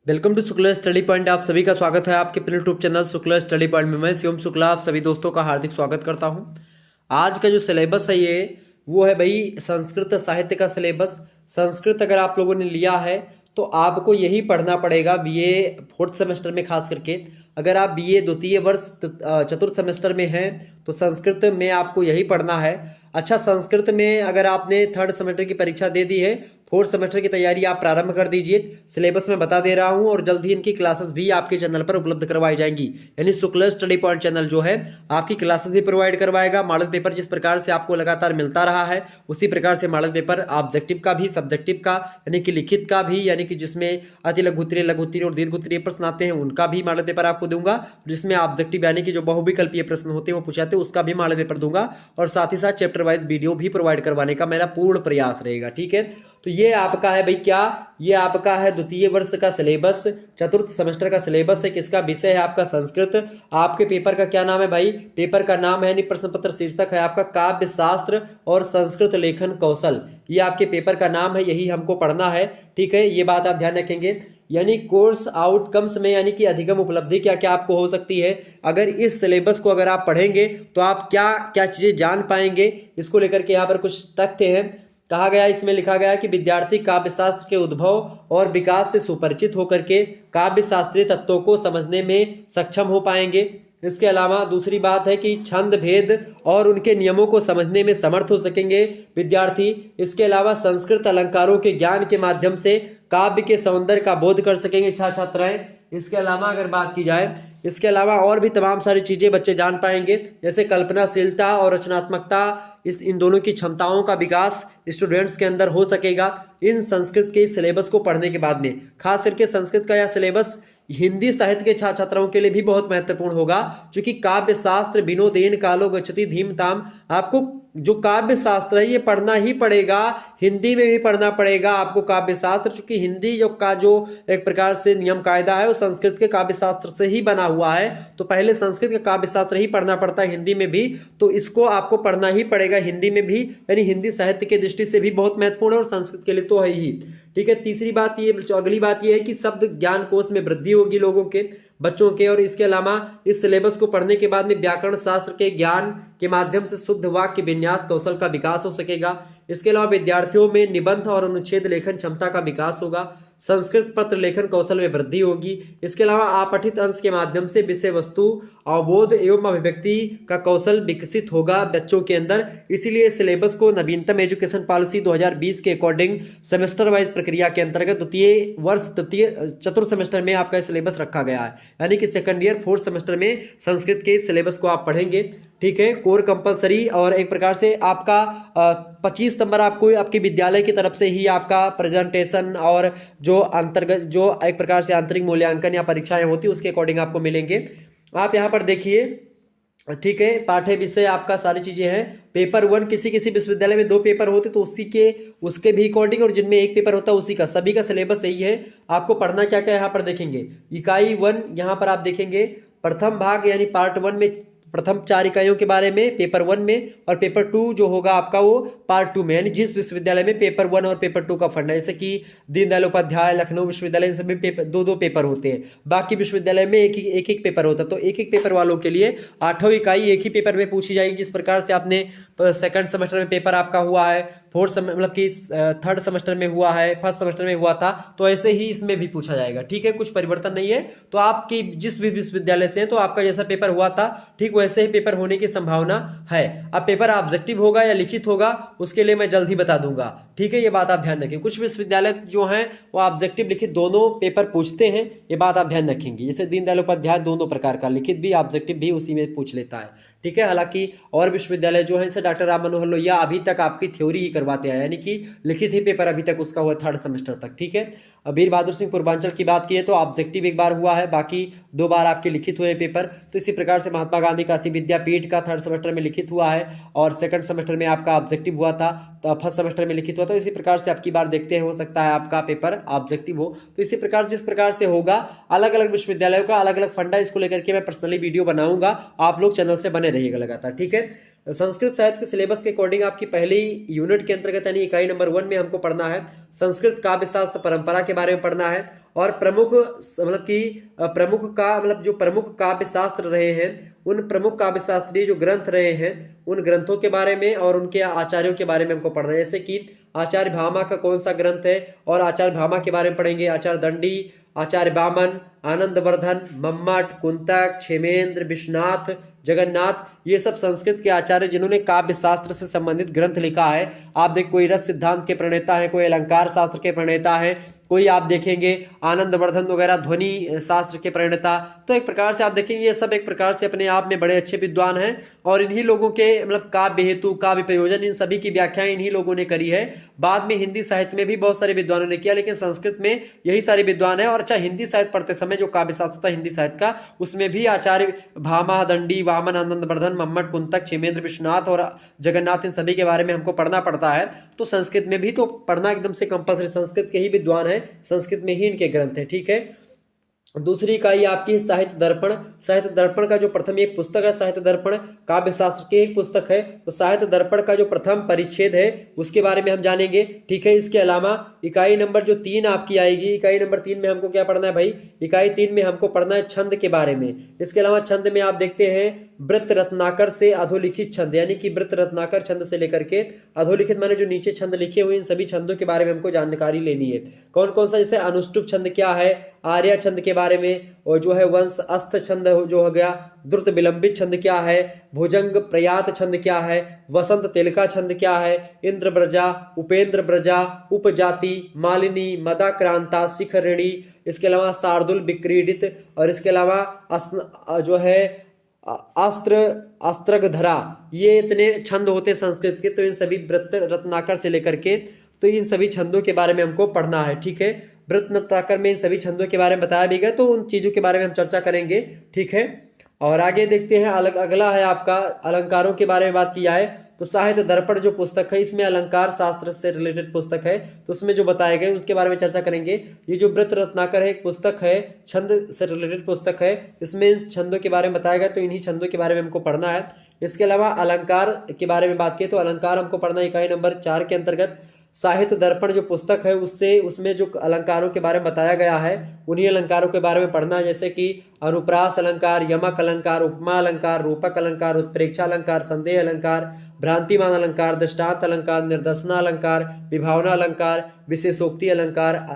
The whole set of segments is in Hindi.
Welcome to Shukla study point. आप सभी का स्वागत है आपके अपने YouTube channel Shukla study point में। मैं शिवम शुक्ला आप सभी दोस्तों का हार्दिक स्वागत करता हूं। आज का जो सिलेबस है वो है भाई संस्कृत साहित्य का सिलेबस। संस्कृत अगर आप लोगों ने लिया है तो आपको यही पढ़ना पड़ेगा बीए फोर्थ सेमेस्टर में। खास करके अगर आप बीए द्वितीय वर्ष चतुर्थ सेमेस्टर में हैं तो संस्कृत में आपको यही पढ़ना है। अच्छा, संस्कृत में अगर आपने थर्ड सेमेस्टर की परीक्षा दे दी है, फोर्थ सेमेस्टर की तैयारी आप प्रारंभ कर दीजिए। सिलेबस में बता दे रहा हूं और जल्द ही इनकी क्लासेस भी आपके चैनल पर उपलब्ध करवाई जाएंगी। यानी शुक्ला स्टडी पॉइंट चैनल जो है आपकी क्लासेस भी प्रोवाइड करवाएगा। मॉडल पेपर जिस प्रकार से आपको लगातार मिलता रहा है उसी प्रकार से मॉडल पेपर ऑब्जेक्टिव का भी, सब्जेक्टिव का यानी कि लिखित का भी, यानी कि जिसमें अति लघु उत्तरीय, लघु उत्तरीय और दीर्घ उत्तरीय प्रश्न आते हैं उनका भी मॉडल पेपर आपको दूंगा। जिसमें ऑब्जेक्टिव यानी कि जो बहुविकल्पीय प्रश्न होते हैं वो पूछे जाते हैं उसका भी मॉडल पेपर दूंगा। और साथ ही साथ चैप्टर वाइज वीडियो भी प्रोवाइड करवाने का मेरा पूर्ण प्रयास रहेगा। ठीक है, तो ये आपका है भाई क्या, ये आपका है द्वितीय वर्ष का सिलेबस, चतुर्थ सेमेस्टर का सिलेबस है। किसका विषय है आपका? संस्कृत। आपके पेपर का क्या नाम है भाई? पेपर का नाम है यानी प्रश्न पत्र शीर्षक है आपका काव्य शास्त्र और संस्कृत लेखन कौशल। ये आपके पेपर का नाम है, यही हमको पढ़ना है। ठीक है, ये बात आप ध्यान रखेंगे। यानी कोर्स आउटकम्स में यानी कि अधिगम उपलब्धि क्या क्या आपको हो सकती है अगर इस सिलेबस को अगर आप पढ़ेंगे तो आप क्या क्या चीजें जान पाएंगे, इसको लेकर के यहाँ पर कुछ तथ्य हैं। कहा गया, इसमें लिखा गया कि विद्यार्थी काव्य शास्त्र के उद्भव और विकास से सुपरिचित होकर के काव्य शास्त्रीय तत्वों को समझने में सक्षम हो पाएंगे। इसके अलावा दूसरी बात है कि छंद भेद और उनके नियमों को समझने में समर्थ हो सकेंगे विद्यार्थी। इसके अलावा संस्कृत अलंकारों के ज्ञान के माध्यम से काव्य के सौंदर्य का बोध कर सकेंगे छात्र छात्राएं। इसके अलावा अगर बात की जाए, इसके अलावा और भी तमाम सारी चीजें बच्चे जान पाएंगे, जैसे कल्पनाशीलता और रचनात्मकता, इन दोनों की क्षमताओं का विकास स्टूडेंट्स के अंदर हो सकेगा इन संस्कृत के सिलेबस को पढ़ने के बाद में। खास करके संस्कृत का यह सिलेबस हिंदी साहित्य के छात्र छात्राओं के लिए भी बहुत महत्वपूर्ण होगा, क्योंकि काव्य शास्त्र विनोदेन कालो गच्छति धीमताम, आपको जो काव्य शास्त्र है ये पढ़ना ही पड़ेगा, हिंदी में भी पढ़ना पड़ेगा आपको काव्य शास्त्र, क्योंकि हिंदी जो एक प्रकार से नियम कायदा है वो संस्कृत के काव्य शास्त्र से ही बना हुआ है। तो पहले संस्कृत का काव्य शास्त्र ही पढ़ना पड़ता है हिंदी में भी, तो इसको आपको पढ़ना ही पड़ेगा हिंदी में भी। यानी हिंदी साहित्य के दृष्टि से भी बहुत महत्वपूर्ण है और संस्कृत के लिए तो है ही। ठीक है, तीसरी बात ये, अगली बात ये है कि शब्द ज्ञान कोश में वृद्धि होगी लोगों के, बच्चों के। और इसके अलावा इस सिलेबस को पढ़ने के बाद में व्याकरण शास्त्र के ज्ञान के माध्यम से शुद्ध वाक्य विन्यास कौशल का विकास हो सकेगा। इसके अलावा विद्यार्थियों में निबंध और अनुच्छेद लेखन क्षमता का विकास होगा, संस्कृत पत्र लेखन कौशल में वृद्धि होगी। इसके अलावा अपठित अंश के माध्यम से विषय वस्तु अवबोध एवं अभिव्यक्ति का कौशल विकसित होगा बच्चों के अंदर। इसीलिए सिलेबस को नवीनतम एजुकेशन पॉलिसी 2020 के अकॉर्डिंग सेमेस्टर वाइज प्रक्रिया के अंतर्गत द्वितीय वर्ष चतुर्थ सेमेस्टर में आपका सिलेबस रखा गया है। यानी कि सेकंड ईयर फोर्थ सेमेस्टर में संस्कृत के सिलेबस को आप पढ़ेंगे। ठीक है, कोर कंपलसरी, और एक प्रकार से आपका 25 सितंबर आपको आपके विद्यालय की तरफ से ही आपका प्रेजेंटेशन और जो अंतर्गत जो एक प्रकार से आंतरिक मूल्यांकन या परीक्षाएं होती है उसके अकॉर्डिंग आपको मिलेंगे। आप यहाँ पर देखिए, ठीक है, पाठ्य विषय आपका सारी चीजें हैं। पेपर 1 किसी किसी विश्वविद्यालय में 2 पेपर होते तो उसके भी अकॉर्डिंग, और जिनमें 1 पेपर होता है उसी का, सभी का सिलेबस यही है। आपको पढ़ना क्या क्या यहाँ पर देखेंगे। इकाई 1 यहाँ पर आप देखेंगे, प्रथम भाग यानी पार्ट 1 में प्रथम 4 इकाइयों के बारे में पेपर 1 में, और पेपर 2 जो होगा आपका वो पार्ट 2 में। यानी जिस विश्वविद्यालय में पेपर 1 और पेपर 2 का फंड है, जैसे कि दीनदयाल उपाध्याय, लखनऊ विश्वविद्यालय, इन सब में पेपर 2-2 पेपर होते हैं। बाकी विश्वविद्यालय में एक पेपर होता है। तो एक पेपर वालों के लिए 8वीं इकाई एक ही पेपर में पूछी जाएगी। जिस प्रकार से आपने सेकंड सेमेस्टर में पेपर आपका हुआ है, मतलब कि थर्ड सेमेस्टर में हुआ है, फर्स्ट सेमेस्टर में हुआ था, तो ऐसे ही इसमें भी पूछा जाएगा। ठीक है, कुछ परिवर्तन नहीं है। तो आपकी जिस भी विश्वविद्यालय से है तो आपका जैसा पेपर हुआ था ठीक वैसे ही पेपर होने की संभावना है। अब पेपर ऑब्जेक्टिव होगा या लिखित होगा उसके लिए मैं जल्द ही बता दूंगा। ठीक है, ये बात आप ध्यान रखें। कुछ विश्वविद्यालय जो हैं वो ऑब्जेक्टिव लिखित दोनों पेपर पूछते हैं, ये बात आप ध्यान रखेंगे। जैसे दीनदयाल उपाध्याय दोनों प्रकार का, लिखित भी ऑब्जेक्टिव भी उसी में पूछ लेता है। ठीक है, हालांकि और विश्वविद्यालय जो है जैसे डॉक्टर राम मनोहर लोहिया अभी तक आपकी थ्योरी ही करवाते हैं, यानी कि लिखित ही पेपर अभी तक उसका हुआ थर्ड सेमेस्टर तक। ठीक है, वीर बहादुर सिंह पूर्वांचल की बात की है तो ऑब्जेक्टिव एक बार हुआ है, बाकी 2 बार आपके लिखित हुए पेपर। तो इसी प्रकार से महात्मा गांधी काशी विद्यापीठ का थर्ड सेमेस्टर में लिखित हुआ है और सेकंड सेमेस्टर में आपका ऑब्जेक्टिव हुआ था, तो फर्स्ट सेमेस्टर में लिखित हुआ। तो इसी प्रकार से आपकी बार देखते हैं, हो सकता है आपका पेपर ऑब्जेक्टिव हो। तो इसी प्रकार जिस प्रकार से होगा, अलग अलग विश्वविद्यालयों का अलग अलग फंडा, इसको लेकर के मैं पर्सनली वीडियो बनाऊंगा, आप लोग चैनल से बने रहिएगा लगातार। ठीक है, संस्कृत साहित्य के सिलेबस के अकॉर्डिंग आपकी पहली यूनिट के अंतर्गत यानी इकाई नंबर 1 में हमको पढ़ना है संस्कृत काव्य शास्त्र परंपरा के बारे में पढ़ना है और जो प्रमुख काव्य शास्त्र रहे हैं उन प्रमुख काव्य शास्त्रीय जो ग्रंथ रहे हैं उन ग्रंथों के बारे में और उनके आचार्यों के बारे में हमको पढ़ना है। जैसे कि आचार्य भामा का कौन सा ग्रंथ है और आचार्य भामा के बारे में पढ़ेंगे, आचार्य दंडी, आचार्य वामन, आनंदवर्धन, मम्मट, कुंतक, क्षेमेंद्र, विश्वनाथ, जगन्नाथ, ये सब संस्कृत के आचार्य जिन्होंने काव्य शास्त्र से संबंधित ग्रंथ लिखा है। आप देख कोई रस सिद्धांत के प्रणेता है, कोई अलंकार शास्त्र के प्रणेता है, कोई आप देखेंगे आनंदवर्धन वगैरह ध्वनि शास्त्र के प्रणेता। तो एक प्रकार से आप देखेंगे ये सब एक प्रकार से अपने आप में बड़े अच्छे विद्वान हैं और इन्हीं लोगों के काव्य हेतु, काव्य प्रयोजन, इन सभी की व्याख्याएं इन्हीं लोगों ने करी है। बाद में हिंदी साहित्य में भी बहुत सारे विद्वानों ने किया, लेकिन संस्कृत में यही सारे विद्वान है। और अच्छा, हिंदी साहित्य पढ़ते समय जो काव्य शास्त्र होता है हिंदी साहित्य का, उसमें भी आचार्य भामा, दंडी, वामन, आनंदवर्धन, मम्मट, कुंतक, क्षेमेंद्र, विश्वनाथ और जगन्नाथ, इन सभी के बारे में हमको पढ़ना पड़ता है। तो संस्कृत में भी तो पढ़ना एकदम से कंपल्सरी, संस्कृत के ही विद्वान है, संस्कृत में ही इनके ग्रंथ है। ठीक है। दूसरी इकाई आपकी साहित्य दर्पण। साहित्य दर्पण का जो प्रथम एक पुस्तक है साहित्य दर्पण, काव्य शास्त्र की एक पुस्तक है। तो साहित्य दर्पण का जो प्रथम परिच्छेद है उसके बारे में हम जानेंगे। ठीक है। इसके अलावा इकाई नंबर जो 3 आपकी आएगी, इकाई नंबर 3 में हमको क्या पढ़ना है भाई, इकाई 3 में हमको पढ़ना है छंद के बारे में। इसके अलावा छंद में आप देखते हैं वृत्त रत्नाकर से अधोलिखित छंद, यानी कि वृत्त रत्नाकर छंद से लेकर के अधोलिखित माने जो नीचे छंद लिखे हुए इन सभी छंदों के बारे में हमको जानकारी लेनी है। कौन कौन सा, जैसे अनुष्टुप छंद क्या है, आर्या छंद के बारे में, और जो है वंश अस्त छंद जो हो गया, द्रुत विलंबित छंद क्या है, भुजंग प्रयात छंद क्या है, वसंत तिलका छंद क्या है, इंद्र ब्रजा, उपेंद्र ब्रजा, उपजाति, मालिनी, मदाक्रांता, शिखरिणी, इसके अलावा शार्दुल विक्रीडित, और इसके अलावा जो है अस्त्रगधरा, ये इतने छंद होते हैं संस्कृत के। तो इन सभी वृत्त रत्नाकर से लेकर के तो इन सभी छंदों के बारे में हमको पढ़ना है। ठीक है। वृत्त रत्नाकर में इन सभी छंदों के बारे में बताया भी गया, तो उन चीजों के बारे में हम चर्चा करेंगे। ठीक है। और आगे देखते हैं अगला है आपका अलंकारों के बारे में बात की जाए तो साहित्य दर्पण जो पुस्तक है इसमें अलंकार शास्त्र से रिलेटेड पुस्तक है, तो उसमें जो बताए गए उसके बारे में चर्चा करेंगे। ये जो वृत्त रत्नाकर है एक पुस्तक है, छंद से रिलेटेड पुस्तक है, इसमें छंदों के बारे में बताया गया, तो इन्हीं छंदों के बारे में हमको पढ़ना है। इसके अलावा अलंकार के बारे में बात की तो अलंकार हमको पढ़ना इकाई नंबर 4 के अंतर्गत। साहित्य दर्पण जो पुस्तक है उसमें जो अलंकारों के बारे में बताया गया है उन्हीं अलंकारों के बारे में पढ़ना है, जैसे कि अनुप्रास अलंकार, यमक अलंकार, उपमा अलंकार, रूपक अलंकार, उत्प्रेक्षा अलंकार, संदेह अलंकार, भ्रांतिमान अलंकार, दृष्टांत अलंकार, निर्दशना अलंकार, विभावना अलंकार, विशेषोक्ति अलंकार,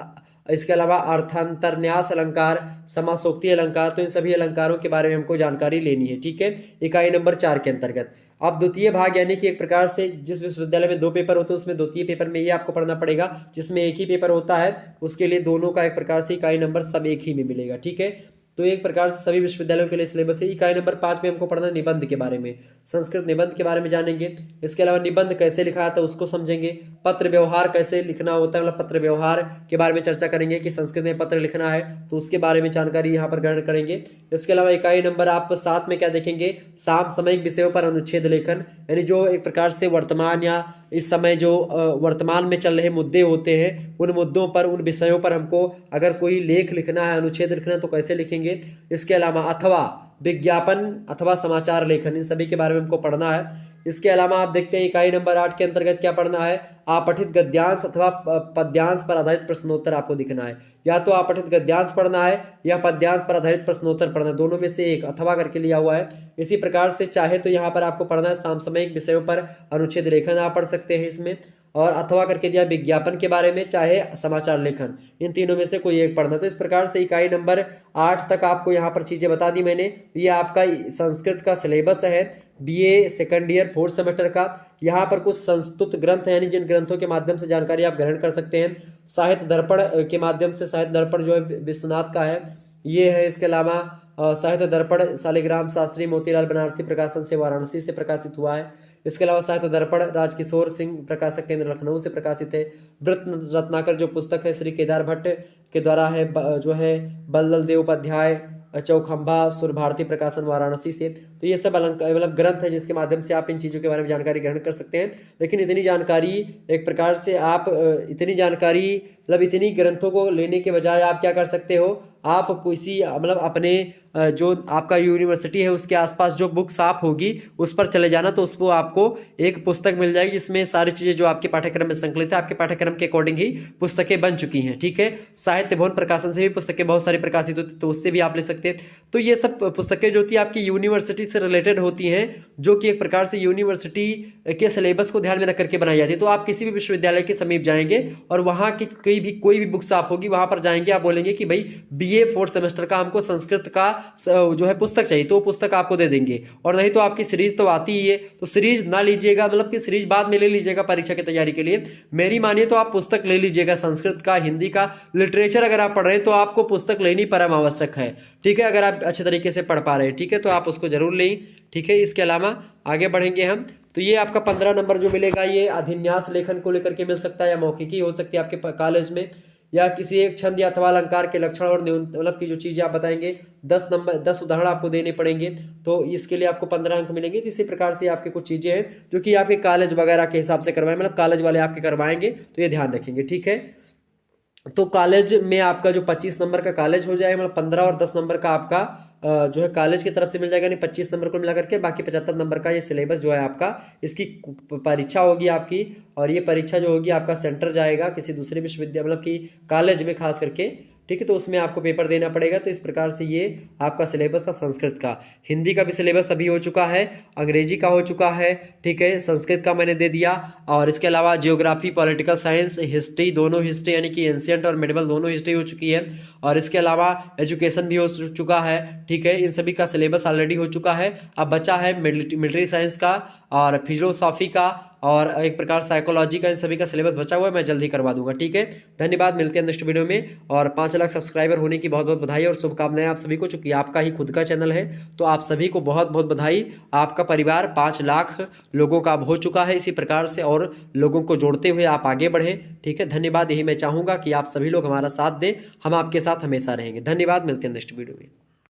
इसके अलावा अर्थांतरन्यास अलंकार, समासोक्ति अलंकार। तो इन सभी अलंकारों के बारे में हमको जानकारी लेनी है। ठीक है। इकाई नंबर 4 के अंतर्गत अब द्वितीय भाग, यानी कि एक प्रकार से जिस विश्वविद्यालय में 2 पेपर होते हैं उसमें द्वितीय पेपर में ये आपको पढ़ना पड़ेगा, जिसमें एक ही पेपर होता है उसके लिए दोनों का एक प्रकार से इकाई नंबर सब एक ही में मिलेगा। ठीक है। तो एक प्रकार से सभी विश्वविद्यालयों के लिए सिलेबस है। इकाई नंबर 5 में हमको पढ़ना निबंध के बारे में, संस्कृत निबंध के बारे में जानेंगे। इसके अलावा निबंध कैसे लिखा जाता है उसको समझेंगे। पत्र व्यवहार कैसे लिखना होता है, मतलब पत्र व्यवहार के बारे में चर्चा करेंगे कि संस्कृत में पत्र लिखना है तो उसके बारे में जानकारी यहाँ पर ग्रहण करेंगे। इसके अलावा इकाई नंबर आप 7 में क्या देखेंगे, समसामयिक विषयों पर अनुच्छेद लेखन, यानी जो एक प्रकार से वर्तमान या इस समय जो वर्तमान में चल रहे मुद्दे होते हैं उन मुद्दों पर, उन विषयों पर हमको अगर कोई लेख लिखना है, अनुच्छेद लिखना है तो कैसे लिखेंगे। इसके अलावा अथवा विज्ञापन अथवा समाचार लेखन, इन सभी के बारे में हमको पढ़ना है। इसके अलावा आप देखते हैं इकाई नंबर 8 के अंतर्गत क्या पढ़ना है, आपठित गद्यांश अथवा पद्यांश पर आधारित प्रश्नोत्तर आपको दिखना है। या तो आपठित गद्यांश पढ़ना है या पद्यांश पर आधारित प्रश्नोत्तर पढ़ना है, दोनों में से एक अथवा करके लिया हुआ है। इसी प्रकार से चाहे तो यहाँ पर आपको पढ़ना है समसामयिक विषयों पर अनुच्छेद लेखन, आप पढ़ सकते हैं इसमें, और अथवा करके दिया विज्ञापन के बारे में, चाहे समाचार लेखन, इन तीनों में से कोई एक पढ़ना। तो इस प्रकार से इकाई नंबर 8 तक आपको यहाँ पर चीजें बता दी मैंने। ये आपका संस्कृत का सिलेबस है BA second year 4th semester का। यहाँ पर कुछ संस्तुत ग्रंथ हैं, यानी जिन ग्रंथों के माध्यम से जानकारी आप ग्रहण कर सकते हैं। साहित्य दर्पण के माध्यम से, साहित्य दर्पण जो है विश्वनाथ का है ये है। इसके अलावा साहित्य दर्पण शालिग्राम शास्त्री मोतीलाल बनारसी प्रकाशन से वाराणसी से प्रकाशित हुआ है। इसके अलावा साहित्य दर्पण राजकिशोर सिंह प्रकाशक केंद्र लखनऊ से प्रकाशित है। वृत्त रत्नाकर जो पुस्तक है श्री केदार भट्ट के द्वारा है, जो है बल्लल देव उपाध्याय चौखंबा सुर भारती प्रकाशन वाराणसी से। तो ये सब मतलब ग्रंथ है जिसके माध्यम से आप इन चीज़ों के बारे में जानकारी ग्रहण कर सकते हैं। लेकिन इतनी जानकारी एक प्रकार से आप इतनी जानकारी मतलब इतनी ग्रंथों को लेने के बजाय आप क्या कर सकते हो, आप किसी मतलब अपने जो आपका यूनिवर्सिटी है उसके आसपास जो बुक शॉप होगी उस पर चले जाना, तो उसको आपको एक पुस्तक मिल जाएगी जिसमें सारी चीज़ें जो आपके पाठ्यक्रम में संकलित है, आपके पाठ्यक्रम के अकॉर्डिंग ही पुस्तकें बन चुकी हैं। ठीक है, साहित्य भवन प्रकाशन से भी पुस्तकें बहुत सारी प्रकाशित होती, तो उससे भी आप ले सकते हैं। तो ये सब पुस्तकें जो होती है आपकी यूनिवर्सिटी से रिलेटेड होती हैं, जो कि एक प्रकार से यूनिवर्सिटी के सिलेबस को ध्यान में रख करके बनाई जाती है। तो आप किसी भी विश्वविद्यालय के समीप जाएंगे और वहाँ की कोई भी बुक शॉप होगी, वहाँ पर जाएंगे, आप बोलेंगे कि भाई BA 4th सेमेस्टर का हमको संस्कृत का जो है पुस्तक चाहिए, तो वो पुस्तक आपको दे देंगे। और नहीं तो आपकी सीरीज तो आती ही है, तो सीरीज ना लीजिएगा, मतलब कि सीरीज बाद में ले लीजिएगा परीक्षा की तैयारी के लिए। मेरी मानिए तो आप पुस्तक ले लीजिएगा, संस्कृत का, हिंदी का, लिटरेचर अगर आप पढ़ रहे हैं तो आपको पुस्तक लेनी परम आवश्यक है। ठीक है, अगर आप अच्छे तरीके से पढ़ पा रहे हैं, ठीक है, तो आप उसको जरूर लें। ठीक है, इसके अलावा आगे बढ़ेंगे हम, तो ये आपका 15 नंबर जो मिलेगा ये अधिन्यास लेखन को लेकर के मिल सकता है, या मौखिकी हो सकती है आपके कॉलेज में, या किसी एक छंद या अथवा अलंकार के लक्षण और मतलब की जो चीज़ें आप बताएंगे, 10 उदाहरण आपको देने पड़ेंगे, तो इसके लिए आपको 15 अंक मिलेंगे। तो इसी प्रकार से आपकी कुछ चीज़ें हैं जो कि आपके कॉलेज वगैरह के हिसाब से करवाएं, मतलब कॉलेज वाले आपके करवाएंगे, तो ये ध्यान रखेंगे। ठीक है, तो कॉलेज में आपका जो 25 नंबर का कॉलेज हो जाएगा, मतलब 15 और 10 नंबर का आपका जो है कॉलेज की तरफ से मिल जाएगा, यानी 25 नंबर को मिला करके बाकी 75 नंबर का ये सिलेबस जो है आपका, इसकी परीक्षा होगी आपकी, और ये परीक्षा जो होगी आपका सेंटर जाएगा किसी दूसरे विश्वविद्यालय मतलब कि कॉलेज में खास करके। ठीक है, तो उसमें आपको पेपर देना पड़ेगा। तो इस प्रकार से ये आपका सिलेबस था संस्कृत का। हिंदी का भी सिलेबस अभी हो चुका है, अंग्रेजी का हो चुका है, ठीक है, संस्कृत का मैंने दे दिया, और इसके अलावा जियोग्राफी, पॉलिटिकल साइंस, हिस्ट्री, दोनों हिस्ट्री यानी कि एंशिएंट और मिडिवल दोनों हिस्ट्री हो चुकी है, और इसके अलावा एजुकेशन भी हो चुका है। ठीक है, इन सभी का सिलेबस ऑलरेडी हो चुका है। अब बचा है मिलिट्री साइंस का और फिलोसॉफी का और एक प्रकार साइकोलॉजी का, इन सभी का सिलेबस बचा हुआ है, मैं जल्दी करवा दूंगा। ठीक है, धन्यवाद, मिलते हैं नेक्स्ट वीडियो में। और 5 लाख सब्सक्राइबर होने की बहुत बहुत बधाई और शुभकामनाएं आप सभी को, चूंकि आपका ही खुद का चैनल है, तो आप सभी को बहुत बहुत बधाई। आपका परिवार 5 लाख लोगों का अब हो चुका है। इसी प्रकार से और लोगों को जोड़ते हुए आप आगे बढ़े। ठीक है, धन्यवाद, यही मैं चाहूँगा कि आप सभी लोग हमारा साथ दें, हम आपके साथ हमेशा रहेंगे। धन्यवाद, मिलते हैं नेक्स्ट वीडियो में।